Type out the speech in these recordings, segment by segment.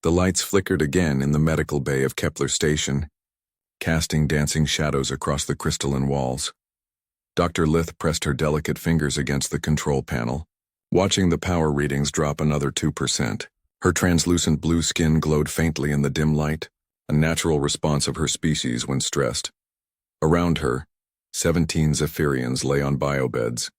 The lights flickered again in the medical bay of Kepler Station, casting dancing shadows across the crystalline walls. Dr. Lith pressed her delicate fingers against the control panel, watching the power readings drop another 2%. Her translucent blue skin glowed faintly in the dim light, a natural response of her species when stressed. Around her, 17 Zephyrians lay on biobeds,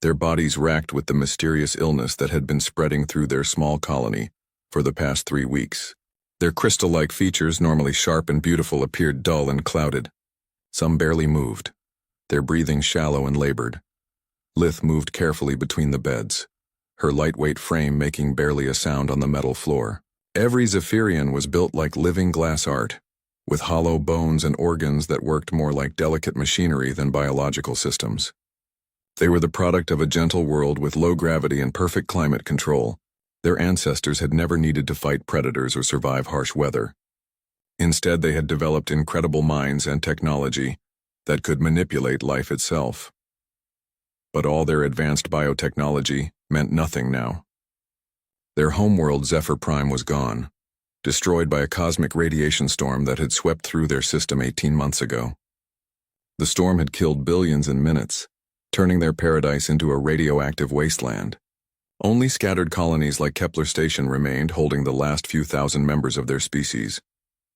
their bodies racked with the mysterious illness that had been spreading through their small colony for the past 3 weeks. Their crystal-like features, normally sharp and beautiful, appeared dull and clouded. Some barely moved, their breathing shallow and labored. Lith moved carefully between the beds, her lightweight frame making barely a sound on the metal floor. Every Zephyrian was built like living glass art, with hollow bones and organs that worked more like delicate machinery than biological systems. They were the product of a gentle world with low gravity and perfect climate control. Their ancestors had never needed to fight predators or survive harsh weather. Instead, they had developed incredible minds and technology that could manipulate life itself. But all their advanced biotechnology meant nothing now. Their homeworld Zephyr Prime was gone, destroyed by a cosmic radiation storm that had swept through their system 18 months ago. The storm had killed billions in minutes, turning their paradise into a radioactive wasteland. Only scattered colonies like Kepler Station remained, holding the last few thousand members of their species.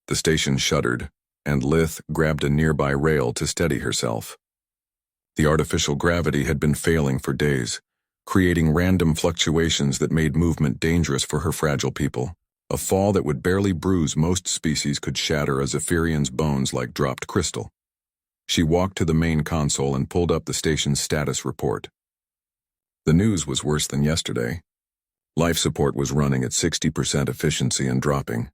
The station shuddered, and Lith grabbed a nearby rail to steady herself. The artificial gravity had been failing for days, creating random fluctuations that made movement dangerous for her fragile people. A fall that would barely bruise most species could shatter a Zephyrian's bones like dropped crystal. She walked to the main console and pulled up the station's status report. The news was worse than yesterday. Life support was running at 60% efficiency and dropping.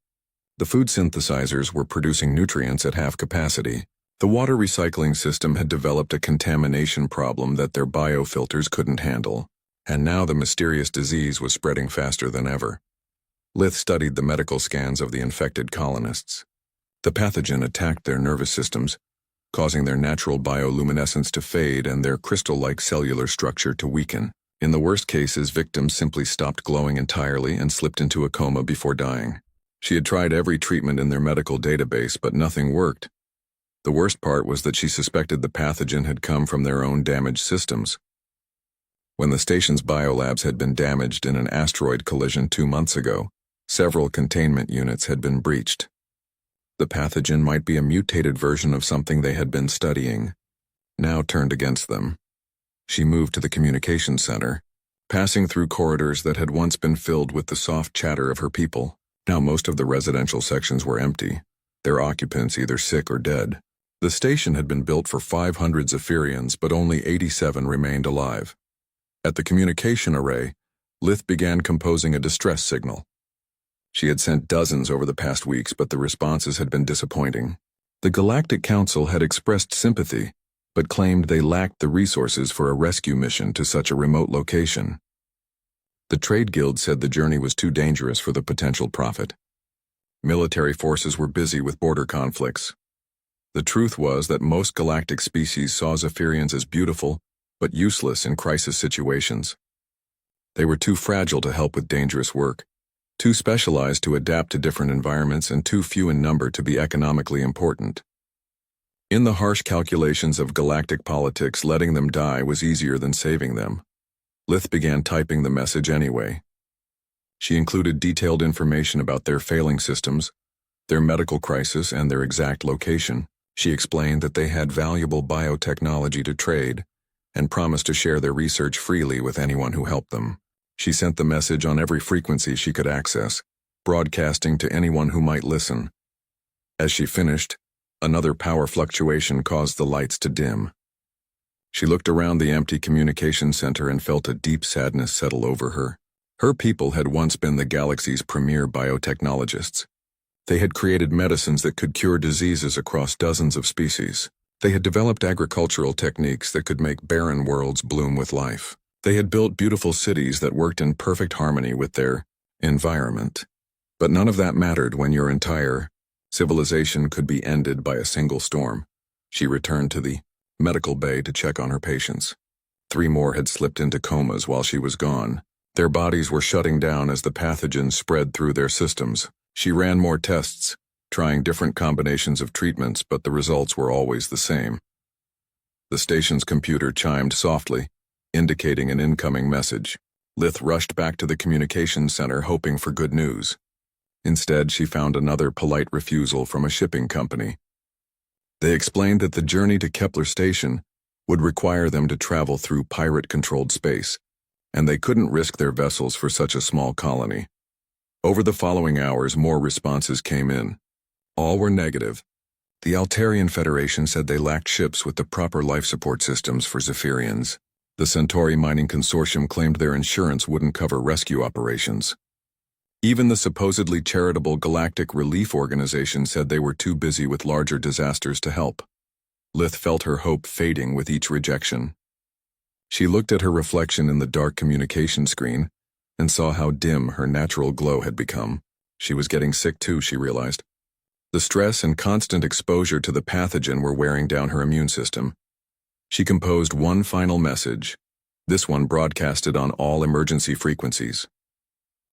The food synthesizers were producing nutrients at half capacity. The water recycling system had developed a contamination problem that their biofilters couldn't handle, and now the mysterious disease was spreading faster than ever. Lith studied the medical scans of the infected colonists. The pathogen attacked their nervous systems, causing their natural bioluminescence to fade and their crystal-like cellular structure to weaken. In the worst cases, victims simply stopped glowing entirely and slipped into a coma before dying. She had tried every treatment in their medical database, but nothing worked. The worst part was that she suspected the pathogen had come from their own damaged systems. When the station's biolabs had been damaged in an asteroid collision 2 months ago, several containment units had been breached. The pathogen might be a mutated version of something they had been studying, now turned against them. She moved to the communications center, passing through corridors that had once been filled with the soft chatter of her people. Now most of the residential sections were empty, their occupants either sick or dead. The station had been built for 500 Zephyrians, but only 87 remained alive. At the communication array, Lith began composing a distress signal. She had sent dozens over the past weeks, but the responses had been disappointing. The Galactic Council had expressed sympathy, but claimed they lacked the resources for a rescue mission to such a remote location. The Trade Guild said the journey was too dangerous for the potential profit. Military forces were busy with border conflicts. The truth was that most galactic species saw Zephyrians as beautiful, but useless in crisis situations. They were too fragile to help with dangerous work, too specialized to adapt to different environments, and too few in number to be economically important. In the harsh calculations of galactic politics, letting them die was easier than saving them. Lith began typing the message anyway. She included detailed information about their failing systems, their medical crisis, and their exact location. She explained that they had valuable biotechnology to trade and promised to share their research freely with anyone who helped them. She sent the message on every frequency she could access, broadcasting to anyone who might listen. As she finished, another power fluctuation caused the lights to dim. She looked around the empty communication center and felt a deep sadness settle over her. Her people had once been the galaxy's premier biotechnologists. They had created medicines that could cure diseases across dozens of species. They had developed agricultural techniques that could make barren worlds bloom with life. They had built beautiful cities that worked in perfect harmony with their environment. But none of that mattered when your entire civilization could be ended by a single storm. She returned to the medical bay to check on her patients. 3 more had slipped into comas while she was gone. Their bodies were shutting down as the pathogen spread through their systems. She ran more tests, trying different combinations of treatments, but the results were always the same. The station's computer chimed softly, indicating an incoming message. Lith rushed back to the communications center, hoping for good news. Instead, she found another polite refusal from a shipping company. They explained that the journey to Kepler Station would require them to travel through pirate-controlled space, and they couldn't risk their vessels for such a small colony. Over the following hours, more responses came in. All were negative. The Altarian Federation said they lacked ships with the proper life support systems for Zephyrians. The Centauri Mining Consortium claimed their insurance wouldn't cover rescue operations. Even the supposedly charitable Galactic Relief Organization said they were too busy with larger disasters to help. Lith felt her hope fading with each rejection. She looked at her reflection in the dark communication screen and saw how dim her natural glow had become. She was getting sick too, she realized. The stress and constant exposure to the pathogen were wearing down her immune system. She composed one final message, this one broadcasted on all emergency frequencies.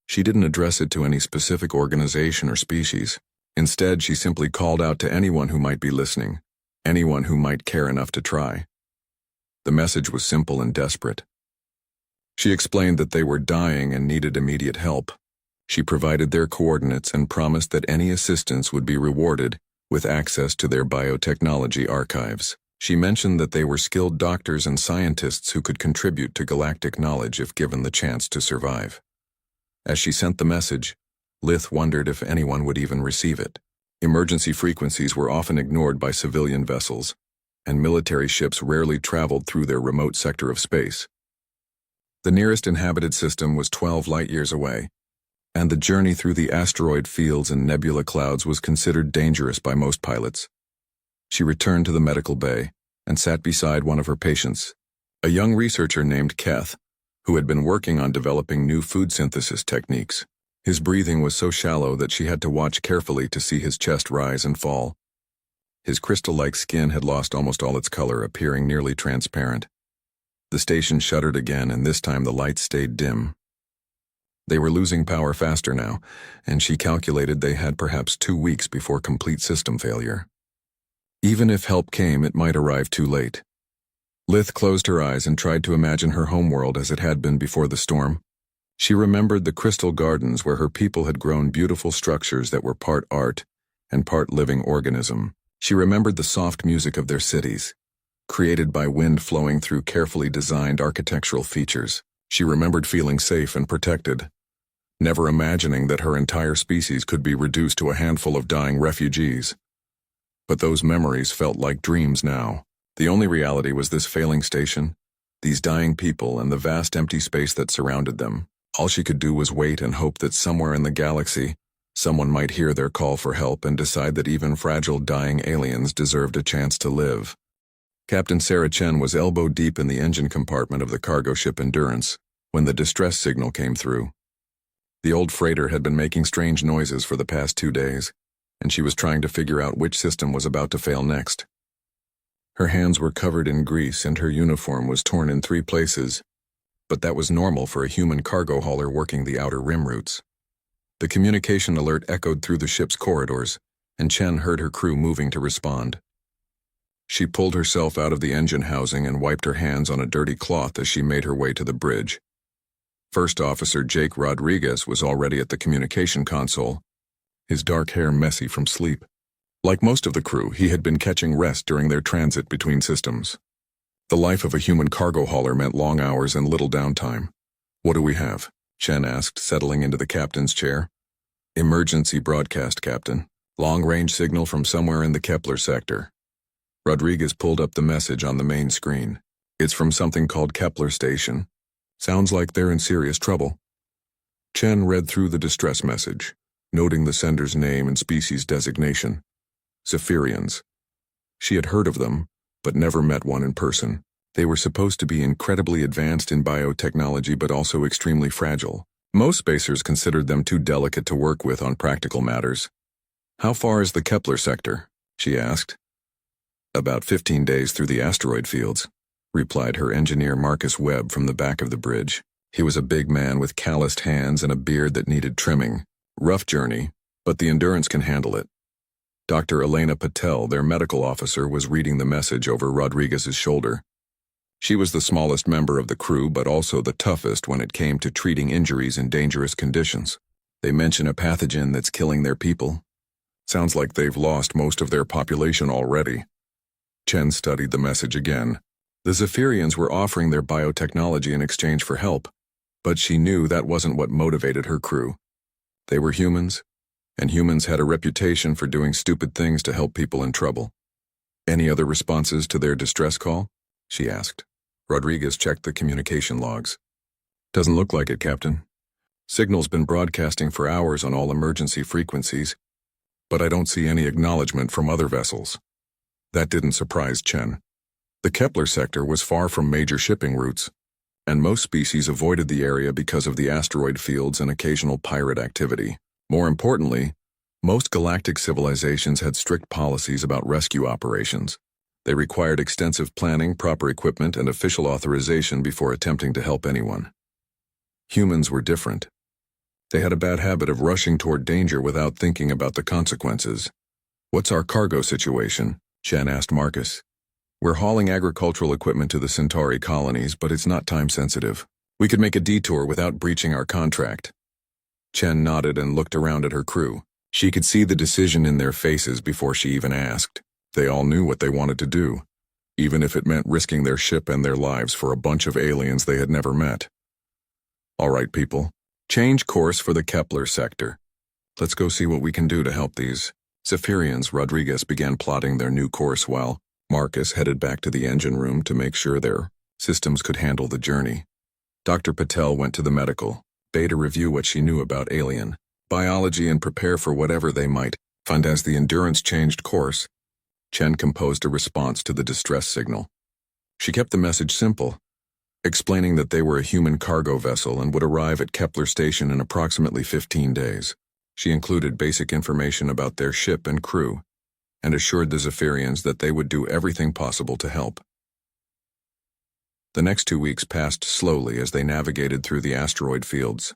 She didn't address it to any specific organization or species. Instead, she simply called out to anyone who might be listening, anyone who might care enough to try. The message was simple and desperate. She explained that they were dying and needed immediate help. She provided their coordinates and promised that any assistance would be rewarded with access to their biotechnology archives. She mentioned that they were skilled doctors and scientists who could contribute to galactic knowledge if given the chance to survive. As she sent the message, Lith wondered if anyone would even receive it. Emergency frequencies were often ignored by civilian vessels, and military ships rarely traveled through their remote sector of space. The nearest inhabited system was 12 light-years away, and the journey through the asteroid fields and nebula clouds was considered dangerous by most pilots. She returned to the medical bay and sat beside one of her patients, a young researcher named Keth, who had been working on developing new food synthesis techniques. His breathing was so shallow that she had to watch carefully to see his chest rise and fall. His crystal-like skin had lost almost all its color, appearing nearly transparent. The station shuddered again, and this time the lights stayed dim. They were losing power faster now, and she calculated they had perhaps 2 weeks before complete system failure. Even if help came, it might arrive too late. Lith closed her eyes and tried to imagine her homeworld as it had been before the storm. She remembered the crystal gardens where her people had grown beautiful structures that were part art and part living organism. She remembered the soft music of their cities, created by wind flowing through carefully designed architectural features. She remembered feeling safe and protected, never imagining that her entire species could be reduced to a handful of dying refugees. But those memories felt like dreams now. The only reality was this failing station, these dying people, and the vast empty space that surrounded them. All she could do was wait and hope that somewhere in the galaxy, someone might hear their call for help and decide that even fragile dying aliens deserved a chance to live. Captain Sarah Chen was elbow-deep in the engine compartment of the cargo ship Endurance when the distress signal came through. The old freighter had been making strange noises for the past 2 days, and she was trying to figure out which system was about to fail next. Her hands were covered in grease and her uniform was torn in 3 places, but that was normal for a human cargo hauler working the outer rim routes. The communication alert echoed through the ship's corridors, and Chen heard her crew moving to respond. She pulled herself out of the engine housing and wiped her hands on a dirty cloth as she made her way to the bridge. First Officer Jake Rodriguez was already at the communication console, his dark hair messy from sleep. Like most of the crew, he had been catching rest during their transit between systems. The life of a human cargo hauler meant long hours and little downtime. "What do we have?" Chen asked, settling into the captain's chair. "Emergency broadcast, Captain. Long-range signal from somewhere in the Kepler sector." Rodriguez pulled up the message on the main screen. "It's from something called Kepler Station. Sounds like they're in serious trouble." Chen read through the distress message, noting the sender's name and species designation. Zephyrians. She had heard of them, but never met one in person. They were supposed to be incredibly advanced in biotechnology but also extremely fragile. Most spacers considered them too delicate to work with on practical matters. "How far is the Kepler sector?" she asked. "About 15 days through the asteroid fields," replied her engineer Marcus Webb from the back of the bridge. He was a big man with calloused hands and a beard that needed trimming. "Rough journey, but the Endurance can handle it. Dr. Elena Patel, their medical officer, was reading the message over Rodriguez's shoulder. She was the smallest member of the crew, but also the toughest when it came to treating injuries in dangerous conditions. They mention a pathogen that's killing their people. Sounds like they've lost most of their population already. Chen studied the message again. The Zephyrians were offering their biotechnology in exchange for help, but she knew that wasn't what motivated her crew. They were humans, and humans had a reputation for doing stupid things to help people in trouble. Any other responses to their distress call? She asked. Rodriguez checked the communication logs. Doesn't look like it, Captain. Signal's been broadcasting for hours on all emergency frequencies, but I don't see any acknowledgement from other vessels. That didn't surprise Chen. The Kepler sector was far from major shipping routes, and most species avoided the area because of the asteroid fields and occasional pirate activity. More importantly, most galactic civilizations had strict policies about rescue operations. They required extensive planning, proper equipment, and official authorization before attempting to help anyone. Humans were different. They had a bad habit of rushing toward danger without thinking about the consequences. "What's our cargo situation?" Chen asked Marcus. "We're hauling agricultural equipment to the Centauri colonies, but it's not time-sensitive. We could make a detour without breaching our contract." Chen nodded and looked around at her crew. She could see the decision in their faces before she even asked. They all knew what they wanted to do, even if it meant risking their ship and their lives for a bunch of aliens they had never met. "All right, people. Change course for the Kepler sector. Let's go see what we can do to help these Zephyrians." Rodriguez began plotting their new course while Marcus headed back to the engine room to make sure their systems could handle the journey. Dr. Patel went to the medical bay to review what she knew about alien biology and prepare for whatever they might find. As the Endurance changed course, Chen composed a response to the distress signal. She kept the message simple, explaining that they were a human cargo vessel and would arrive at Kepler Station in approximately 15 days. She included basic information about their ship and crew, and assured the Zephyrians that they would do everything possible to help. The next 2 weeks passed slowly as they navigated through the asteroid fields.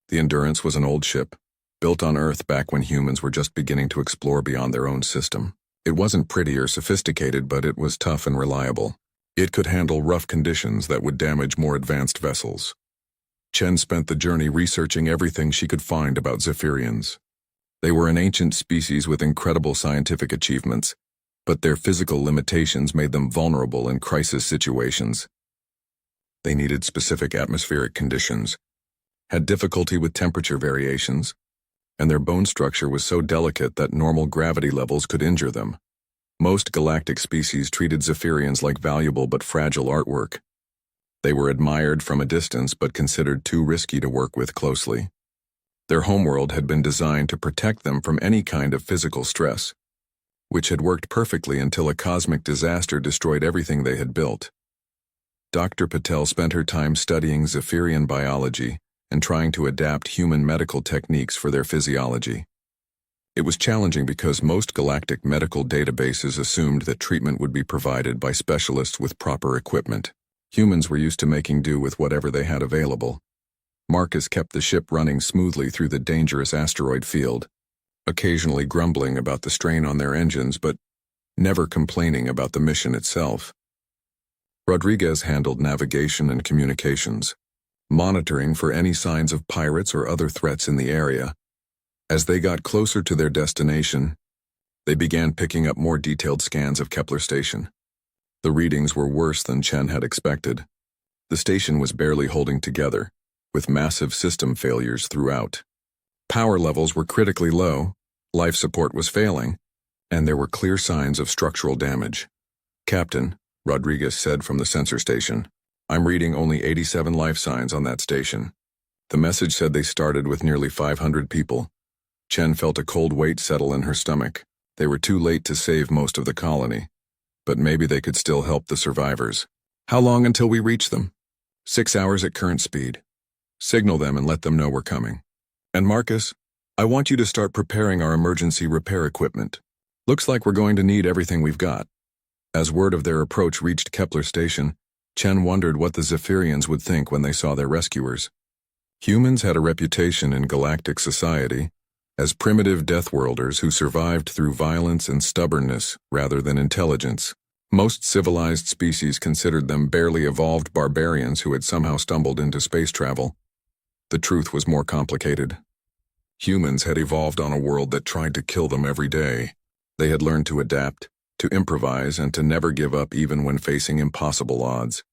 The Endurance was an old ship, built on Earth back when humans were just beginning to explore beyond their own system. It wasn't pretty or sophisticated, but it was tough and reliable. It could handle rough conditions that would damage more advanced vessels. Chen spent the journey researching everything she could find about Zephyrians. They were an ancient species with incredible scientific achievements, but their physical limitations made them vulnerable in crisis situations. They needed specific atmospheric conditions, had difficulty with temperature variations, and their bone structure was so delicate that normal gravity levels could injure them. Most galactic species treated Zephyrians like valuable but fragile artwork. They were admired from a distance but considered too risky to work with closely. Their homeworld had been designed to protect them from any kind of physical stress, which had worked perfectly until a cosmic disaster destroyed everything they had built. Dr. Patel spent her time studying Zephyrian biology and trying to adapt human medical techniques for their physiology. It was challenging because most galactic medical databases assumed that treatment would be provided by specialists with proper equipment. Humans were used to making do with whatever they had available. Marcus kept the ship running smoothly through the dangerous asteroid field, occasionally grumbling about the strain on their engines but never complaining about the mission itself. Rodriguez handled navigation and communications, monitoring for any signs of pirates or other threats in the area. As they got closer to their destination, they began picking up more detailed scans of Kepler Station. The readings were worse than Chen had expected. The station was barely holding together, with massive system failures throughout. Power levels were critically low, life support was failing, and there were clear signs of structural damage. "Captain," Rodriguez said from the sensor station, "I'm reading only 87 life signs on that station." The message said they started with nearly 500 people. Chen felt a cold weight settle in her stomach. They were too late to save most of the colony, but maybe they could still help the survivors. "How long until we reach them?" 6 hours at current speed. Signal them and let them know we're coming. And Marcus, I want you to start preparing our emergency repair equipment. Looks like we're going to need everything we've got." As word of their approach reached Kepler Station, Chen wondered what the Zephyrians would think when they saw their rescuers. Humans had a reputation in galactic society as primitive deathworlders who survived through violence and stubbornness rather than intelligence. Most civilized species considered them barely evolved barbarians who had somehow stumbled into space travel. The truth was more complicated. Humans had evolved on a world that tried to kill them every day. They had learned to adapt, to improvise, and to never give up even when facing impossible odds.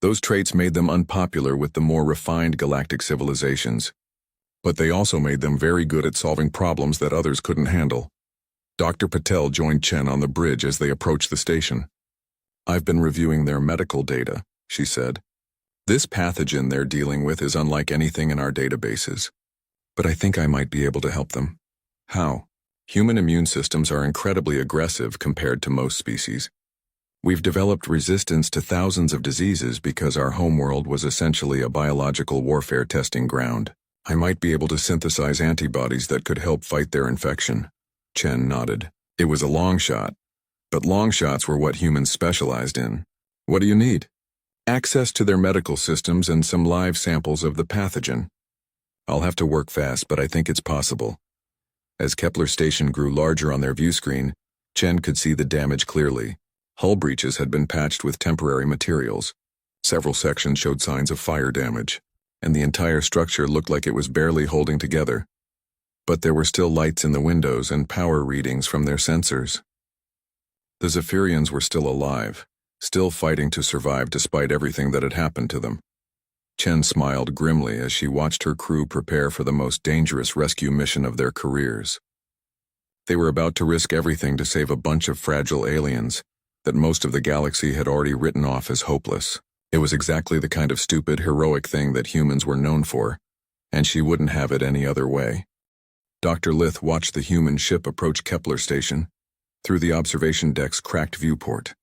Those traits made them unpopular with the more refined galactic civilizations, but they also made them very good at solving problems that others couldn't handle. Dr. Patel joined Chen on the bridge as they approached the station. "I've been reviewing their medical data," she said. "This pathogen they're dealing with is unlike anything in our databases. But I think I might be able to help them." "How?" "Human immune systems are incredibly aggressive compared to most species. We've developed resistance to thousands of diseases because our homeworld was essentially a biological warfare testing ground. I might be able to synthesize antibodies that could help fight their infection." Chen nodded. It was a long shot, but long shots were what humans specialized in. "What do you need?" "Access to their medical systems and some live samples of the pathogen. I'll have to work fast, but I think it's possible." As Kepler Station grew larger on their view screen, Chen could see the damage clearly. Hull breaches had been patched with temporary materials. Several sections showed signs of fire damage, and the entire structure looked like it was barely holding together. But there were still lights in the windows and power readings from their sensors. The Zephyrians were still alive, still fighting to survive despite everything that had happened to them. Chen smiled grimly as she watched her crew prepare for the most dangerous rescue mission of their careers. They were about to risk everything to save a bunch of fragile aliens that most of the galaxy had already written off as hopeless. It was exactly the kind of stupid, heroic thing that humans were known for, and she wouldn't have it any other way. Dr. Lith watched the human ship approach Kepler Station through the observation deck's cracked viewport.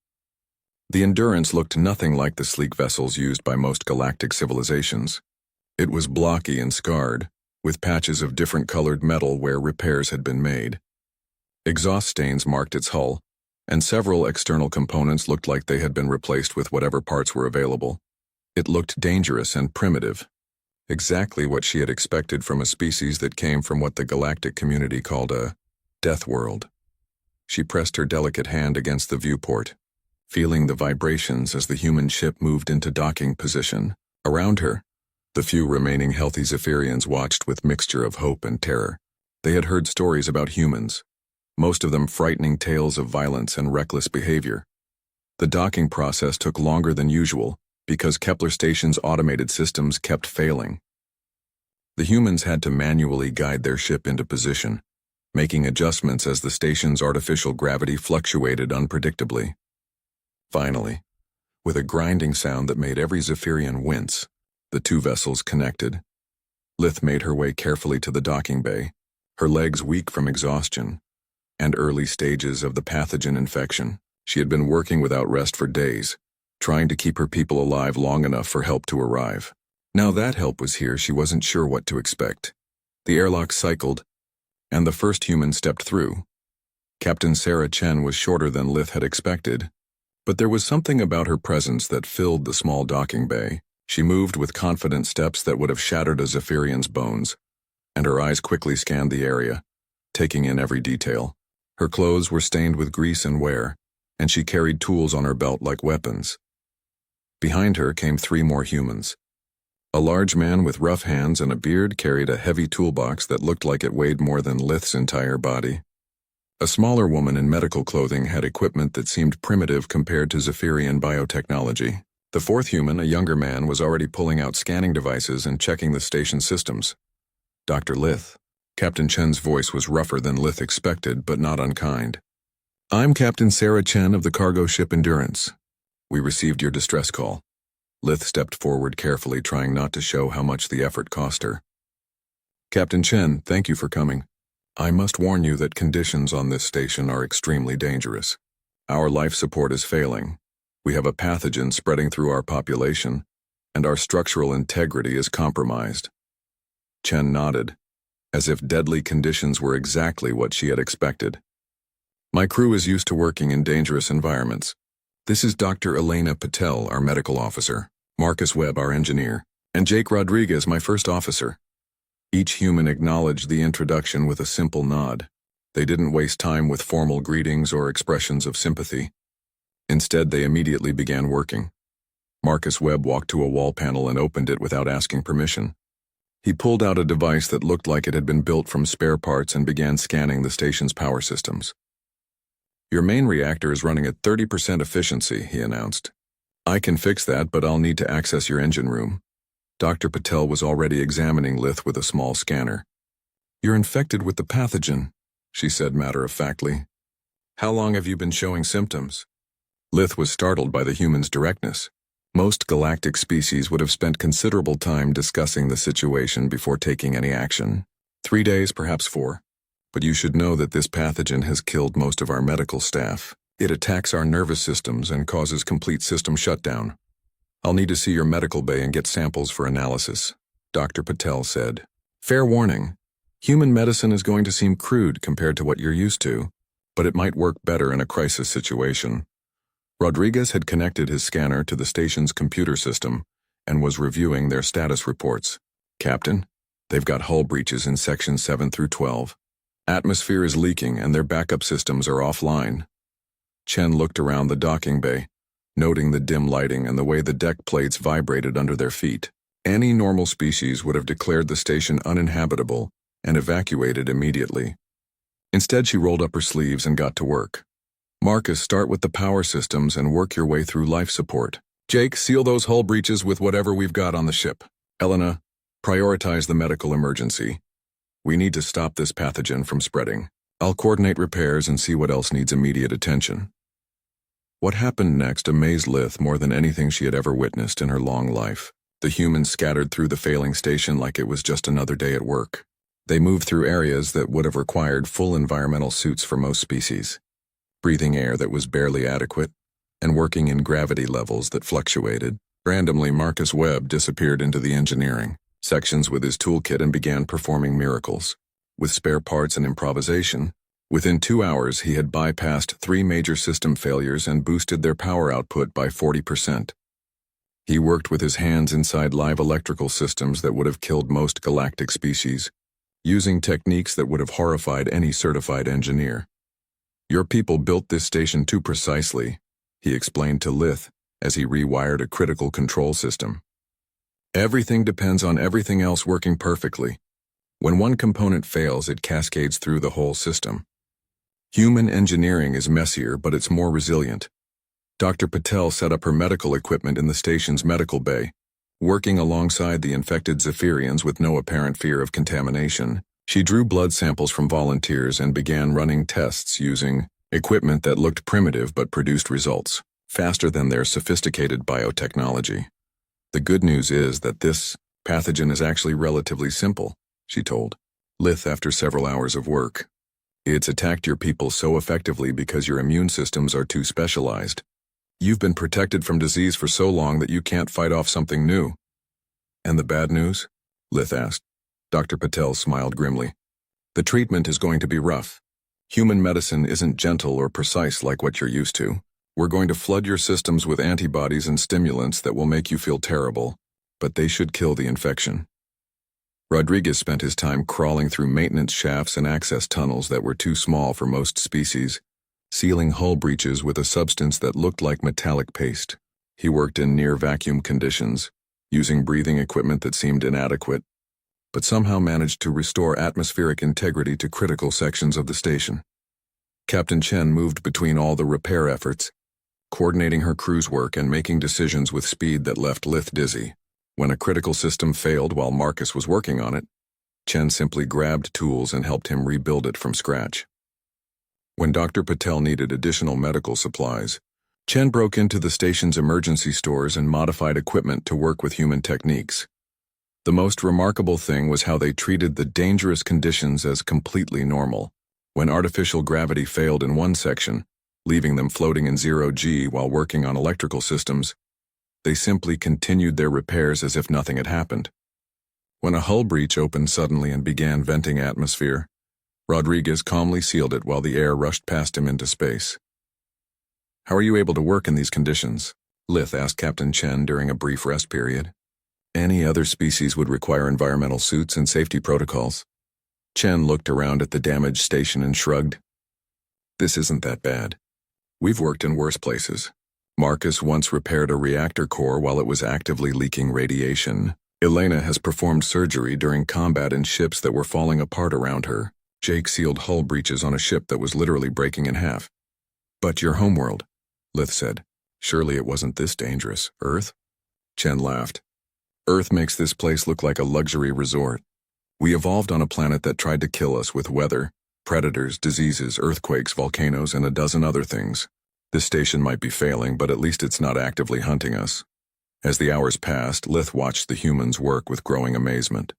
The Endurance looked nothing like the sleek vessels used by most galactic civilizations. It was blocky and scarred, with patches of different colored metal where repairs had been made. Exhaust stains marked its hull, and several external components looked like they had been replaced with whatever parts were available. It looked dangerous and primitive, exactly what she had expected from a species that came from what the galactic community called a death world. She pressed her delicate hand against the viewport, feeling the vibrations as the human ship moved into docking position. Around her, the few remaining healthy Zephyrians watched with mixture of hope and terror. They had heard stories about humans, most of them frightening tales of violence and reckless behavior. The docking process took longer than usual because Kepler Station's automated systems kept failing. The humans had to manually guide their ship into position, making adjustments as the station's artificial gravity fluctuated unpredictably. Finally, with a grinding sound that made every Zephyrian wince, the two vessels connected. Lith made her way carefully to the docking bay, her legs weak from exhaustion and early stages of the pathogen infection. She had been working without rest for days, trying to keep her people alive long enough for help to arrive. Now that help was here, she wasn't sure what to expect. The airlock cycled, and the first human stepped through. Captain Sarah Chen was shorter than Lith had expected, but there was something about her presence that filled the small docking bay. She moved with confident steps that would have shattered a Zephyrian's bones, and her eyes quickly scanned the area, taking in every detail. Her clothes were stained with grease and wear, and she carried tools on her belt like weapons. Behind her came three more humans. A large man with rough hands and a beard carried a heavy toolbox that looked like it weighed more than Lith's entire body. A smaller woman in medical clothing had equipment that seemed primitive compared to Zephyrian biotechnology. The fourth human, a younger man, was already pulling out scanning devices and checking the station systems. "Dr. Lith." Captain Chen's voice was rougher than Lith expected, but not unkind. "I'm Captain Sarah Chen of the cargo ship Endurance. We received your distress call." Lith stepped forward carefully, trying not to show how much the effort cost her. "Captain Chen, thank you for coming. I must warn you that conditions on this station are extremely dangerous. Our life support is failing. We have a pathogen spreading through our population, and our structural integrity is compromised." Chen nodded, as if deadly conditions were exactly what she had expected. "My crew is used to working in dangerous environments. This is Dr. Elena Patel, our medical officer, Marcus Webb, our engineer, and Jake Rodriguez, my first officer. Each human acknowledged the introduction with a simple nod. They didn't waste time with formal greetings or expressions of sympathy. Instead, they immediately began working. Marcus Webb walked to a wall panel and opened it without asking permission. He pulled out a device that looked like it had been built from spare parts and began scanning the station's power systems. "Your main reactor is running at 30% efficiency," he announced. "I can fix that, but I'll need to access your engine room." Dr. Patel was already examining Lith with a small scanner. "You're infected with the pathogen," she said matter-of-factly. "How long have you been showing symptoms?" Lith was startled by the human's directness. Most galactic species would have spent considerable time discussing the situation before taking any action. 3 days, perhaps 4. But you should know that this pathogen has killed most of our medical staff. It attacks our nervous systems and causes complete system shutdown. "I'll need to see your medical bay and get samples for analysis," Dr. Patel said. "Fair warning, human medicine is going to seem crude compared to what you're used to, but it might work better in a crisis situation." Rodriguez had connected his scanner to the station's computer system and was reviewing their status reports. "Captain, they've got hull breaches in sections 7 through 12. Atmosphere is leaking and their backup systems are offline." Chen looked around the docking bay, noting the dim lighting and the way the deck plates vibrated under their feet. Any normal species would have declared the station uninhabitable and evacuated immediately. Instead, she rolled up her sleeves and got to work. "Marcus, start with the power systems and work your way through life support. Jake, seal those hull breaches with whatever we've got on the ship. Elena, prioritize the medical emergency. We need to stop this pathogen from spreading. I'll coordinate repairs and see what else needs immediate attention." What happened next amazed Lith more than anything she had ever witnessed in her long life. The humans scattered through the failing station like it was just another day at work. They moved through areas that would have required full environmental suits for most species, breathing air that was barely adequate, and working in gravity levels that fluctuated. Randomly, Marcus Webb disappeared into the engineering sections with his toolkit and began performing miracles. With spare parts and improvisation, within 2 hours he had bypassed 3 major system failures and boosted their power output by 40%. He worked with his hands inside live electrical systems that would have killed most galactic species, using techniques that would have horrified any certified engineer. "Your people built this station too precisely," he explained to Lith as he rewired a critical control system. "Everything depends on everything else working perfectly. When one component fails, it cascades through the whole system. Human engineering is messier, but it's more resilient." Dr. Patel set up her medical equipment in the station's medical bay. Working alongside the infected Zephyrians with no apparent fear of contamination, she drew blood samples from volunteers and began running tests using equipment that looked primitive but produced results faster than their sophisticated biotechnology. "The good news is that this pathogen is actually relatively simple," she told Lith after several hours of work. "It's attacked your people so effectively because your immune systems are too specialized. You've been protected from disease for so long that you can't fight off something new." "And the bad news?" Lith asked. Dr. Patel smiled grimly. "The treatment is going to be rough. Human medicine isn't gentle or precise like what you're used to. We're going to flood your systems with antibodies and stimulants that will make you feel terrible, but they should kill the infection." Rodriguez spent his time crawling through maintenance shafts and access tunnels that were too small for most species, sealing hull breaches with a substance that looked like metallic paste. He worked in near-vacuum conditions, using breathing equipment that seemed inadequate, but somehow managed to restore atmospheric integrity to critical sections of the station. Captain Chen moved between all the repair efforts, coordinating her crew's work and making decisions with speed that left Lith dizzy. When a critical system failed while Marcus was working on it, Chen simply grabbed tools and helped him rebuild it from scratch. When Dr. Patel needed additional medical supplies, Chen broke into the station's emergency stores and modified equipment to work with human techniques. The most remarkable thing was how they treated the dangerous conditions as completely normal. When artificial gravity failed in one section, leaving them floating in 0G while working on electrical systems, they simply continued their repairs as if nothing had happened. When a hull breach opened suddenly and began venting atmosphere, Rodriguez calmly sealed it while the air rushed past him into space. "How are you able to work in these conditions?" Lith asked Captain Chen during a brief rest period. Any other species would require environmental suits and safety protocols. Chen looked around at the damaged station and shrugged. This isn't that bad. We've worked in worse places. Marcus once repaired a reactor core while it was actively leaking radiation. Elena has performed surgery during combat in ships that were falling apart around her. Jake sealed hull breaches on a ship that was literally breaking in half. But your homeworld, Lith said. Surely it wasn't this dangerous, Earth? Chen laughed. Earth makes this place look like a luxury resort. We evolved on a planet that tried to kill us with weather, predators, diseases, earthquakes, volcanoes, and a dozen other things. This station might be failing, but at least it's not actively hunting us. As the hours passed, Lith watched the humans work with growing amazement.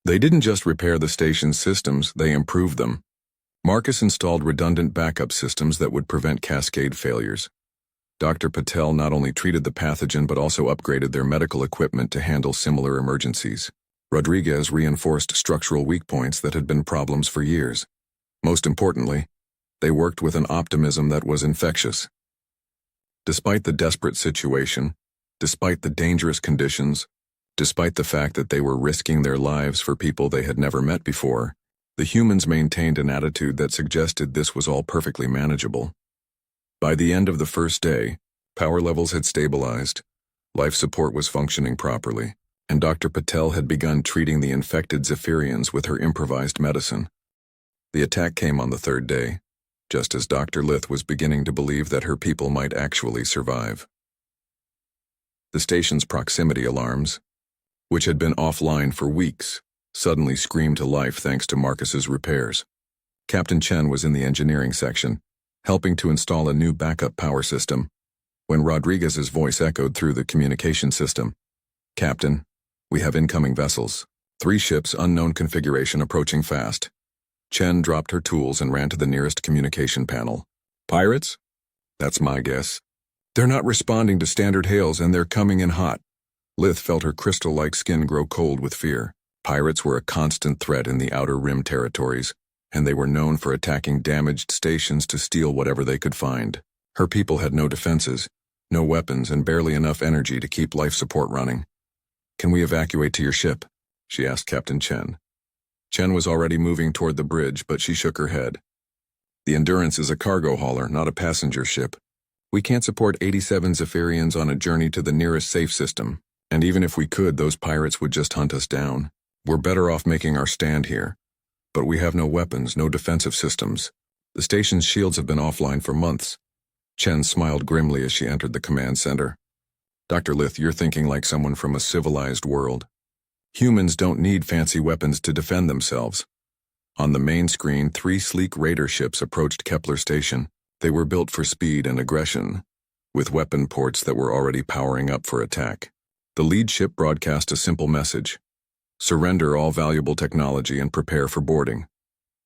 They didn't just repair the station's systems, they improved them. Marcus installed redundant backup systems that would prevent cascade failures. Dr. Patel not only treated the pathogen but also upgraded their medical equipment to handle similar emergencies. Rodriguez reinforced structural weak points that had been problems for years. Most importantly, they worked with an optimism that was infectious. Despite the desperate situation, despite the dangerous conditions, despite the fact that they were risking their lives for people they had never met before, the humans maintained an attitude that suggested this was all perfectly manageable. By the end of the first day, power levels had stabilized, life support was functioning properly, and Dr. Patel had begun treating the infected Zephyrians with her improvised medicine. The attack came on the third day, just as Dr. Lith was beginning to believe that her people might actually survive. The station's proximity alarms, which had been offline for weeks, suddenly screamed to life thanks to Marcus's repairs. Captain Chen was in the engineering section, helping to install a new backup power system, when Rodriguez's voice echoed through the communication system. Captain, we have incoming vessels. 3 ships, unknown configuration, approaching fast. Chen dropped her tools and ran to the nearest communication panel. Pirates? That's my guess. They're not responding to standard hails and they're coming in hot. Lith felt her crystal-like skin grow cold with fear. Pirates were a constant threat in the Outer Rim territories, and they were known for attacking damaged stations to steal whatever they could find. Her people had no defenses, no weapons, and barely enough energy to keep life support running. Can we evacuate to your ship? She asked Captain Chen. Chen was already moving toward the bridge, but she shook her head. The Endurance is a cargo hauler, not a passenger ship. We can't support 87 Zephyrians on a journey to the nearest safe system, and even if we could, those pirates would just hunt us down. We're better off making our stand here. But we have no weapons, no defensive systems. The station's shields have been offline for months. Chen smiled grimly as she entered the command center. Dr. Lith, you're thinking like someone from a civilized world. Humans don't need fancy weapons to defend themselves. On the main screen, 3 sleek raider ships approached Kepler Station. They were built for speed and aggression, with weapon ports that were already powering up for attack. The lead ship broadcast a simple message. Surrender all valuable technology and prepare for boarding.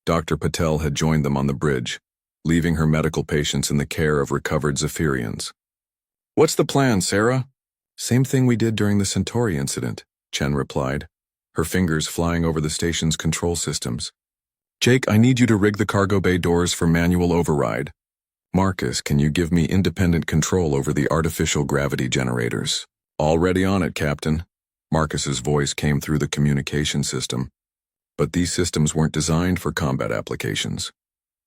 Dr. Patel had joined them on the bridge, leaving her medical patients in the care of recovered Zephyrians. What's the plan, Sarah? Same thing we did during the Centauri incident, Chen replied, her fingers flying over the station's control systems. Jake, I need you to rig the cargo bay doors for manual override. Marcus, can you give me independent control over the artificial gravity generators? Already on it, Captain. Marcus's voice came through the communication system. But these systems weren't designed for combat applications.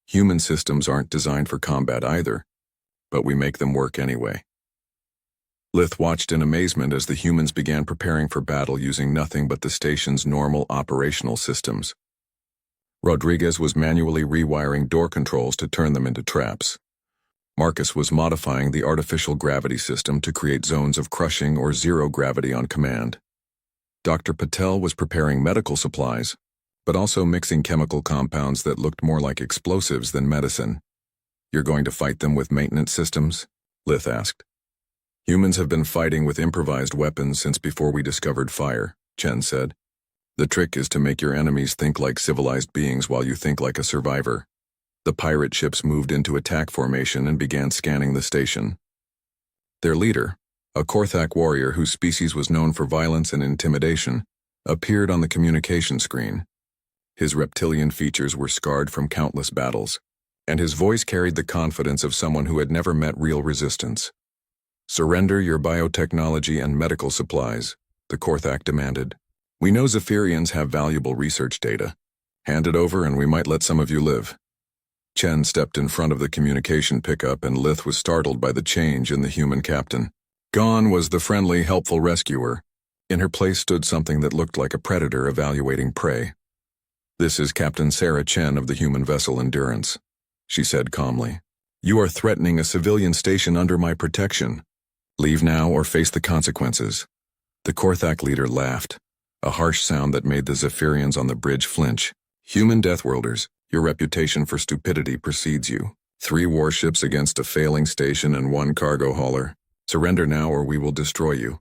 Human systems aren't designed for combat either, but we make them work anyway. Lith watched in amazement as the humans began preparing for battle using nothing but the station's normal operational systems. Rodriguez was manually rewiring door controls to turn them into traps. Marcus was modifying the artificial gravity system to create zones of crushing or zero gravity on command. Dr. Patel was preparing medical supplies, but also mixing chemical compounds that looked more like explosives than medicine. You're going to fight them with maintenance systems? Lith asked. Humans have been fighting with improvised weapons since before we discovered fire, Chen said. The trick is to make your enemies think like civilized beings while you think like a survivor. The pirate ships moved into attack formation and began scanning the station. Their leader, a Korthak warrior whose species was known for violence and intimidation, appeared on the communication screen. His reptilian features were scarred from countless battles, and his voice carried the confidence of someone who had never met real resistance. Surrender your biotechnology and medical supplies, the Korthak demanded. "We know Zephyrians have valuable research data. Hand it over and we might let some of you live." Chen stepped in front of the communication pickup and Lith was startled by the change in the human captain. Gone was the friendly, helpful rescuer. In her place stood something that looked like a predator evaluating prey. "This is Captain Sarah Chen of the human vessel Endurance," she said calmly. "You are threatening a civilian station under my protection. Leave now or face the consequences." The Korthak leader laughed, a harsh sound that made the Zephyrians on the bridge flinch. "Human Deathworlders, your reputation for stupidity precedes you. 3 warships against a failing station and 1 cargo hauler. Surrender now or we will destroy you."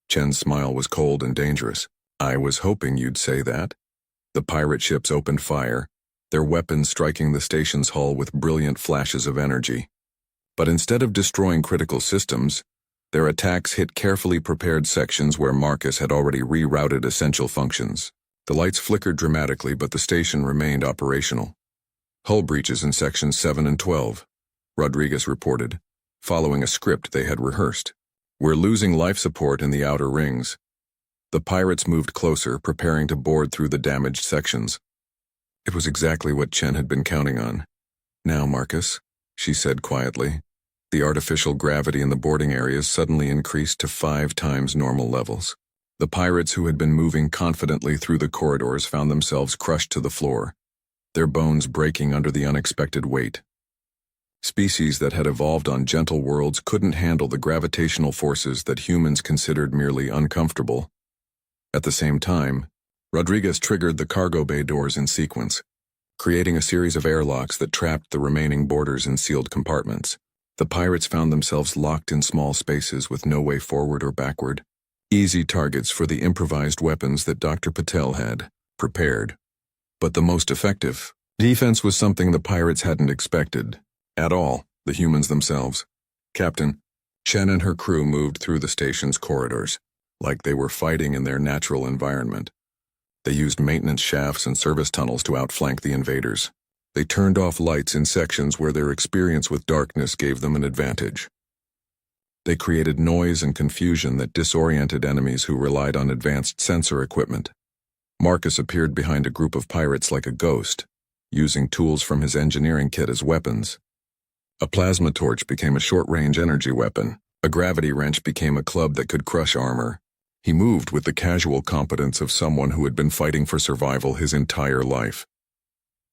Chen's smile was cold and dangerous. "I was hoping you'd say that." The pirate ships opened fire, their weapons striking the station's hull with brilliant flashes of energy. But instead of destroying critical systems, their attacks hit carefully prepared sections where Marcus had already rerouted essential functions. The lights flickered dramatically, but the station remained operational. "Hull breaches in sections 7 and 12, Rodriguez reported, following a script they had rehearsed. "We're losing life support in the outer rings." The pirates moved closer, preparing to board through the damaged sections. It was exactly what Chen had been counting on. "Now, Marcus," she said quietly. The artificial gravity in the boarding areas suddenly increased to 5 times normal levels. The pirates who had been moving confidently through the corridors found themselves crushed to the floor, their bones breaking under the unexpected weight. Species that had evolved on gentle worlds couldn't handle the gravitational forces that humans considered merely uncomfortable. At the same time, Rodriguez triggered the cargo bay doors in sequence, creating a series of airlocks that trapped the remaining boarders in sealed compartments. The pirates found themselves locked in small spaces with no way forward or backward, easy targets for the improvised weapons that Dr. Patel had prepared. But the most effective defense was something the pirates hadn't expected at all, the humans themselves. Captain Chen and her crew moved through the station's corridors, like they were fighting in their natural environment. They used maintenance shafts and service tunnels to outflank the invaders. They turned off lights in sections where their experience with darkness gave them an advantage. They created noise and confusion that disoriented enemies who relied on advanced sensor equipment. Marcus appeared behind a group of pirates like a ghost, using tools from his engineering kit as weapons. A plasma torch became a short-range energy weapon. A gravity wrench became a club that could crush armor. He moved with the casual competence of someone who had been fighting for survival his entire life.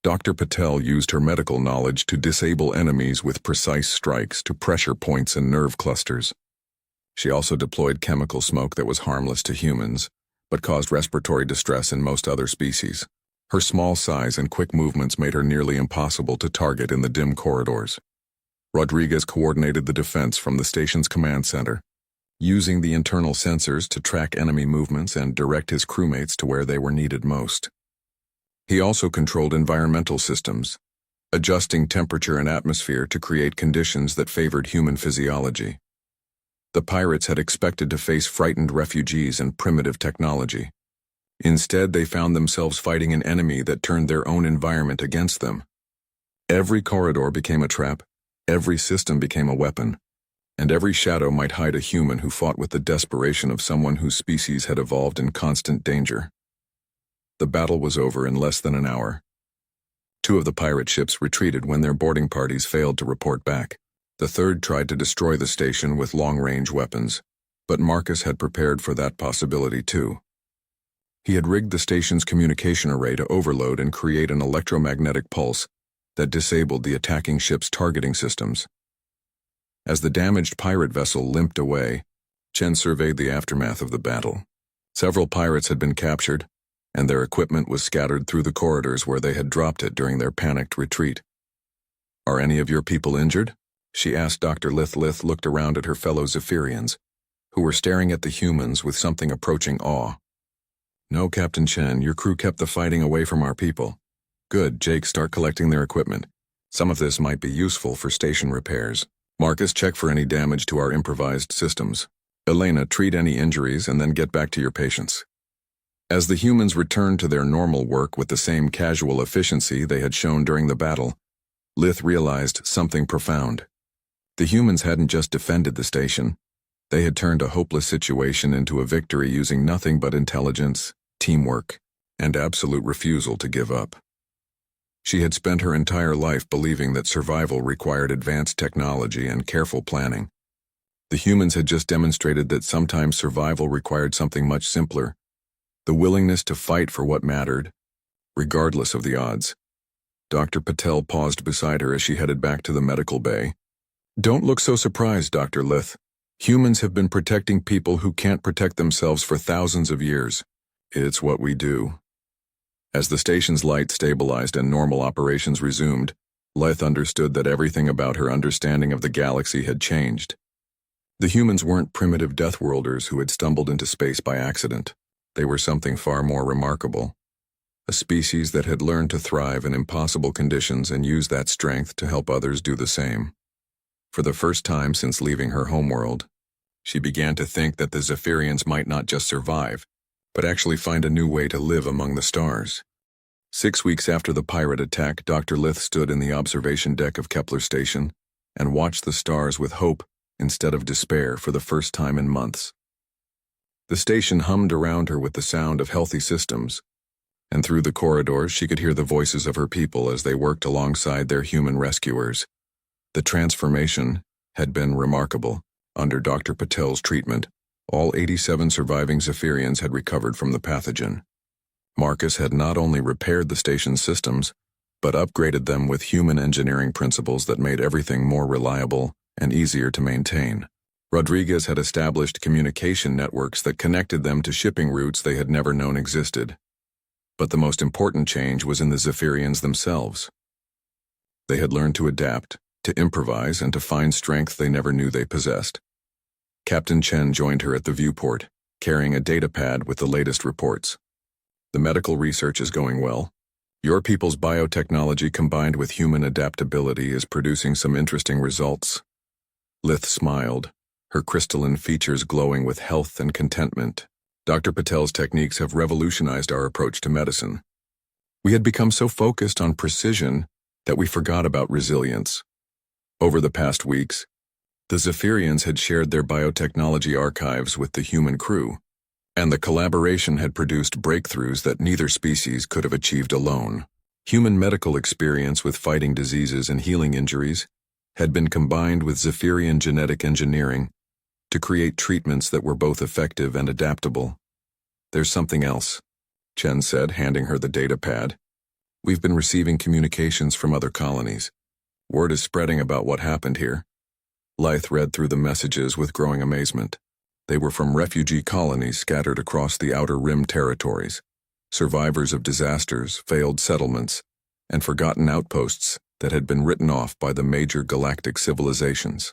Dr. Patel used her medical knowledge to disable enemies with precise strikes to pressure points and nerve clusters. She also deployed chemical smoke that was harmless to humans, but caused respiratory distress in most other species. Her small size and quick movements made her nearly impossible to target in the dim corridors. Rodriguez coordinated the defense from the station's command center, using the internal sensors to track enemy movements and direct his crewmates to where they were needed most. He also controlled environmental systems, adjusting temperature and atmosphere to create conditions that favored human physiology. The pirates had expected to face frightened refugees and primitive technology. Instead, they found themselves fighting an enemy that turned their own environment against them. Every corridor became a trap, every system became a weapon, and every shadow might hide a human who fought with the desperation of someone whose species had evolved in constant danger. The battle was over in less than an hour. 2 of the pirate ships retreated when their boarding parties failed to report back. The 3rd tried to destroy the station with long-range weapons, but Marcus had prepared for that possibility too. He had rigged the station's communication array to overload and create an electromagnetic pulse that disabled the attacking ship's targeting systems. As the damaged pirate vessel limped away, Chen surveyed the aftermath of the battle. Several pirates had been captured, and their equipment was scattered through the corridors where they had dropped it during their panicked retreat. "Are any of your people injured?" she asked Dr. Lith. Lith looked around at her fellow Zephyrians, who were staring at the humans with something approaching awe. "No, Captain Chen, your crew kept the fighting away from our people." "Good, Jake, start collecting their equipment. Some of this might be useful for station repairs. Marcus, check for any damage to our improvised systems. Elena, treat any injuries and then get back to your patients." As the humans returned to their normal work with the same casual efficiency they had shown during the battle, Lith realized something profound. The humans hadn't just defended the station, They had turned a hopeless situation into a victory using nothing but intelligence, teamwork, and absolute refusal to give up. She had spent her entire life believing that survival required advanced technology and careful planning. The humans had just demonstrated that sometimes survival required something much simpler: the willingness to fight for what mattered, regardless of the odds. Dr. Patel paused beside her as she headed back to the medical bay. "Don't look so surprised, Dr. Lith. Humans have been protecting people who can't protect themselves for thousands of years. It's what we do." As the station's light stabilized and normal operations resumed, Lith understood that everything about her understanding of the galaxy had changed. The humans weren't primitive deathworlders who had stumbled into space by accident. They were something far more remarkable. A species that had learned to thrive in impossible conditions and use that strength to help others do the same. For the first time since leaving her homeworld, she began to think that the Zephyrians might not just survive, but actually find a new way to live among the stars. 6 weeks after the pirate attack, Dr. Lith stood in the observation deck of Kepler Station and watched the stars with hope instead of despair for the first time in months. The station hummed around her with the sound of healthy systems, and through the corridors she could hear the voices of her people as they worked alongside their human rescuers. The transformation had been remarkable. Under Dr. Patel's treatment, all 87 surviving Zephyrians had recovered from the pathogen. Marcus had not only repaired the station's systems, but upgraded them with human engineering principles that made everything more reliable and easier to maintain. Rodriguez had established communication networks that connected them to shipping routes they had never known existed. But the most important change was in the Zephyrians themselves. They had learned to adapt, to improvise, and to find strength they never knew they possessed. Captain Chen joined her at the viewport, carrying a data pad with the latest reports. "The medical research is going well. Your people's biotechnology combined with human adaptability is producing some interesting results." Lith smiled, her crystalline features glowing with health and contentment. "Dr. Patel's techniques have revolutionized our approach to medicine. We had become so focused on precision that we forgot about resilience." Over the past weeks, the Zephyrians had shared their biotechnology archives with the human crew, and the collaboration had produced breakthroughs that neither species could have achieved alone. Human medical experience with fighting diseases and healing injuries had been combined with Zephyrian genetic engineering to create treatments that were both effective and adaptable. "There's something else," Chen said, handing her the data pad. "We've been receiving communications from other colonies. Word is spreading about what happened here." Lith read through the messages with growing amazement. They were from refugee colonies scattered across the Outer Rim territories, survivors of disasters, failed settlements, and forgotten outposts that had been written off by the major galactic civilizations.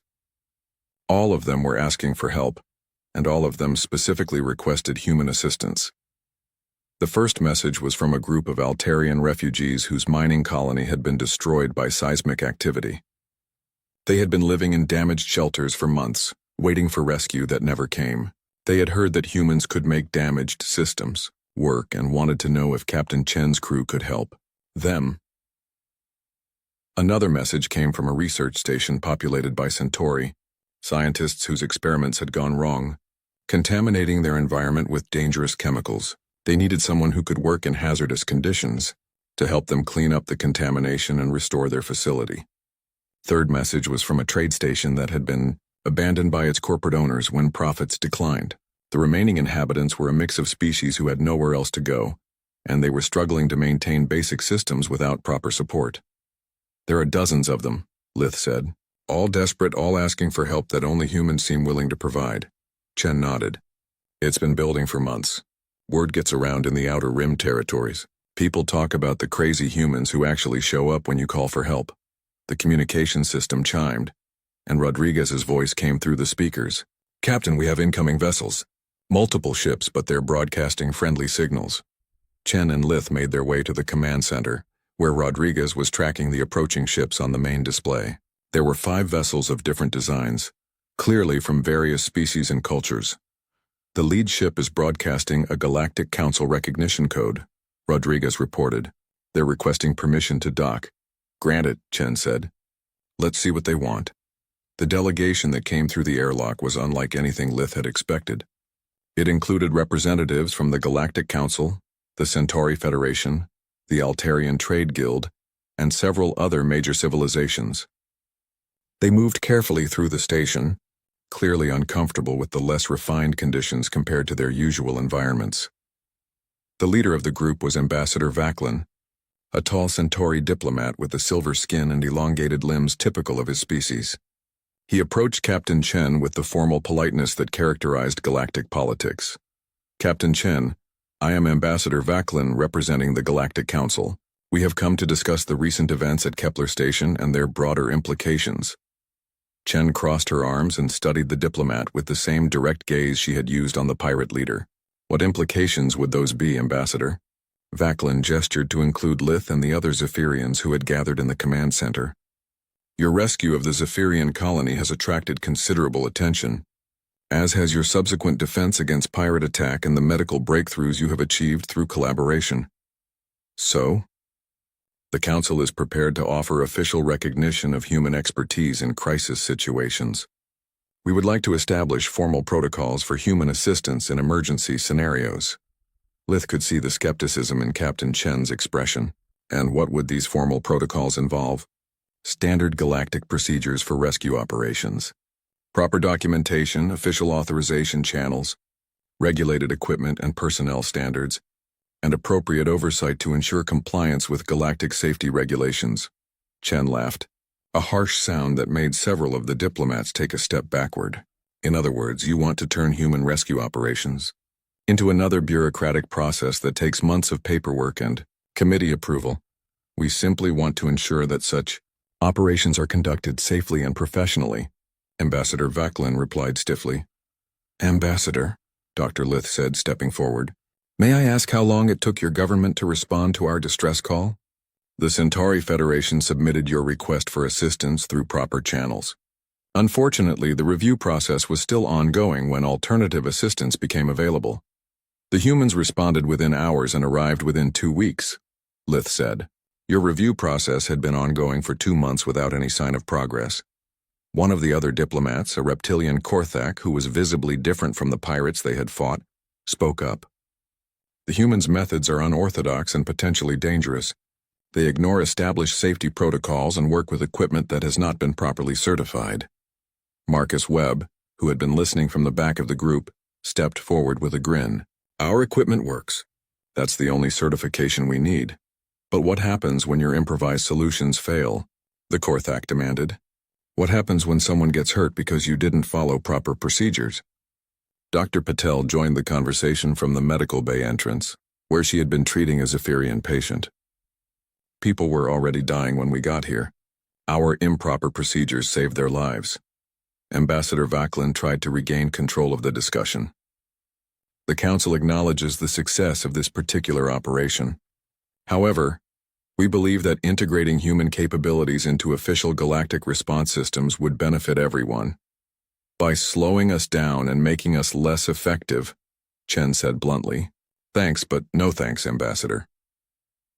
All of them were asking for help, and all of them specifically requested human assistance. The first message was from a group of Altarian refugees whose mining colony had been destroyed by seismic activity. They had been living in damaged shelters for months, waiting for rescue that never came. They had heard that humans could make damaged systems work and wanted to know if Captain Chen's crew could help them. Another message came from a research station populated by Centauri, scientists whose experiments had gone wrong, contaminating their environment with dangerous chemicals. They needed someone who could work in hazardous conditions to help them clean up the contamination and restore their facility. Third message was from a trade station that had been abandoned by its corporate owners when profits declined. The remaining inhabitants were a mix of species who had nowhere else to go, and they were struggling to maintain basic systems without proper support. "There are dozens of them," Lith said. "All desperate, all asking for help that only humans seem willing to provide." Chen nodded. "It's been building for months. Word gets around in the Outer Rim territories. People talk about the crazy humans who actually show up when you call for help." The communication system chimed, and Rodriguez's voice came through the speakers. "Captain, we have incoming vessels. Multiple ships, but they're broadcasting friendly signals." Chen and Lith made their way to the command center, where Rodriguez was tracking the approaching ships on the main display. There were 5 vessels of different designs, clearly from various species and cultures. "The lead ship is broadcasting a Galactic Council recognition code," Rodriguez reported. "They're requesting permission to dock." "Granted," Chen said. "Let's see what they want." The delegation that came through the airlock was unlike anything Lith had expected. It included representatives from the Galactic Council, the Centauri Federation, the Altarian Trade Guild, and several other major civilizations. They moved carefully through the station, clearly uncomfortable with the less refined conditions compared to their usual environments. The leader of the group was Ambassador Vaclin, a tall Centauri diplomat with the silver skin and elongated limbs typical of his species. He approached Captain Chen with the formal politeness that characterized galactic politics. "Captain Chen, I am Ambassador Vaclin representing the Galactic Council. We have come to discuss the recent events at Kepler Station and their broader implications." Chen crossed her arms and studied the diplomat with the same direct gaze she had used on the pirate leader. "What implications would those be, Ambassador?" Vaclin gestured to include Lith and the other Zephyrians who had gathered in the command center. "Your rescue of the Zephyrian colony has attracted considerable attention, as has your subsequent defense against pirate attack and the medical breakthroughs you have achieved through collaboration. So, the Council is prepared to offer official recognition of human expertise in crisis situations. We would like to establish formal protocols for human assistance in emergency scenarios." Lith could see the skepticism in Captain Chen's expression. "And what would these formal protocols involve?" "Standard galactic procedures for rescue operations. Proper documentation, official authorization channels, regulated equipment and personnel standards, and appropriate oversight to ensure compliance with galactic safety regulations." Chen laughed, a harsh sound that made several of the diplomats take a step backward. "In other words, you want to turn human rescue operations into another bureaucratic process that takes months of paperwork and committee approval. We simply want to ensure that such operations are conducted safely and professionally," Ambassador Vaclin replied stiffly. "Ambassador," Dr. Lith said, stepping forward, "may I ask how long it took your government to respond to our distress call?" "The Centauri Federation submitted your request for assistance through proper channels. Unfortunately, the review process was still ongoing when alternative assistance became available. The humans responded within hours and arrived within 2 weeks," Lith said. "Your review process had been ongoing for 2 months without any sign of progress." One of the other diplomats, a reptilian Korthak who was visibly different from the pirates they had fought, spoke up. "The humans' methods are unorthodox and potentially dangerous. They ignore established safety protocols and work with equipment that has not been properly certified." Marcus Webb, who had been listening from the back of the group, stepped forward with a grin. "Our equipment works. That's the only certification we need. But what happens when your improvised solutions fail?" the Korthak demanded. "What happens when someone gets hurt because you didn't follow proper procedures?" Dr. Patel joined the conversation from the medical bay entrance, where she had been treating a Zephyrian patient. "People were already dying when we got here. Our improper procedures saved their lives." Ambassador Vaclin tried to regain control of the discussion. "The Council acknowledges the success of this particular operation. However, we believe that integrating human capabilities into official galactic response systems would benefit everyone. By slowing us down and making us less effective," Chen said bluntly. "Thanks, but no thanks, Ambassador."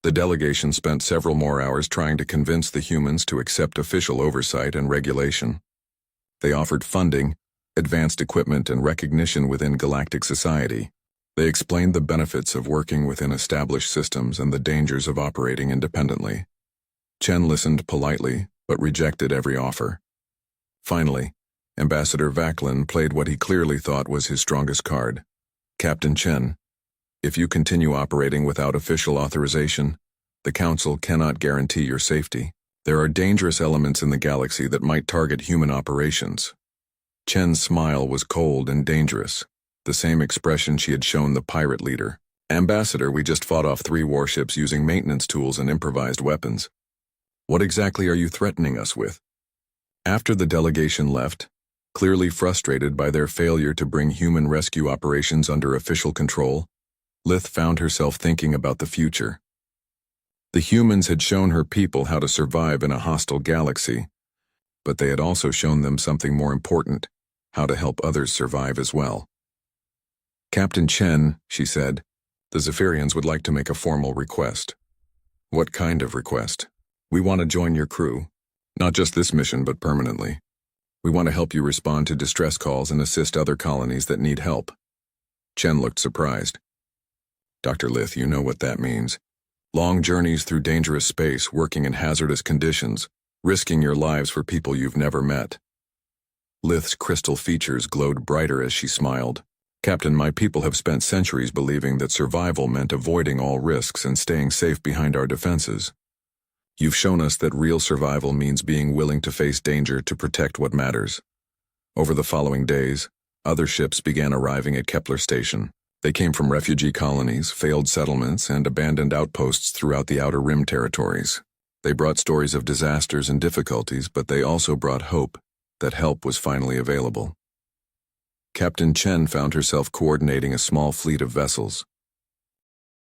The delegation spent several more hours trying to convince the humans to accept official oversight and regulation. They offered funding, advanced equipment, and recognition within galactic society. They explained the benefits of working within established systems and the dangers of operating independently. Chen listened politely, but rejected every offer. Finally, Ambassador Vaclin played what he clearly thought was his strongest card. "Captain Chen, if you continue operating without official authorization, the Council cannot guarantee your safety. There are dangerous elements in the galaxy that might target human operations." Chen's smile was cold and dangerous, the same expression she had shown the pirate leader. "Ambassador, we just fought off 3 warships using maintenance tools and improvised weapons. What exactly are you threatening us with?" After the delegation left, clearly frustrated by their failure to bring human rescue operations under official control, Lith found herself thinking about the future. The humans had shown her people how to survive in a hostile galaxy, but they had also shown them something more important, how to help others survive as well. "Captain Chen," she said, "the Zephyrians would like to make a formal request." "What kind of request?" "We want to join your crew. Not just this mission, but permanently." We want to help you respond to distress calls and assist other colonies that need help. Chen looked surprised. Dr. Lith, you know what that means. Long journeys through dangerous space, working in hazardous conditions, risking your lives for people you've never met. Lith's crystal features glowed brighter as she smiled. Captain, my people have spent centuries believing that survival meant avoiding all risks and staying safe behind our defenses. You've shown us that real survival means being willing to face danger to protect what matters. Over the following days, other ships began arriving at Kepler Station. They came from refugee colonies, failed settlements, and abandoned outposts throughout the Outer Rim territories. They brought stories of disasters and difficulties, but they also brought hope that help was finally available. Captain Chen found herself coordinating a small fleet of vessels.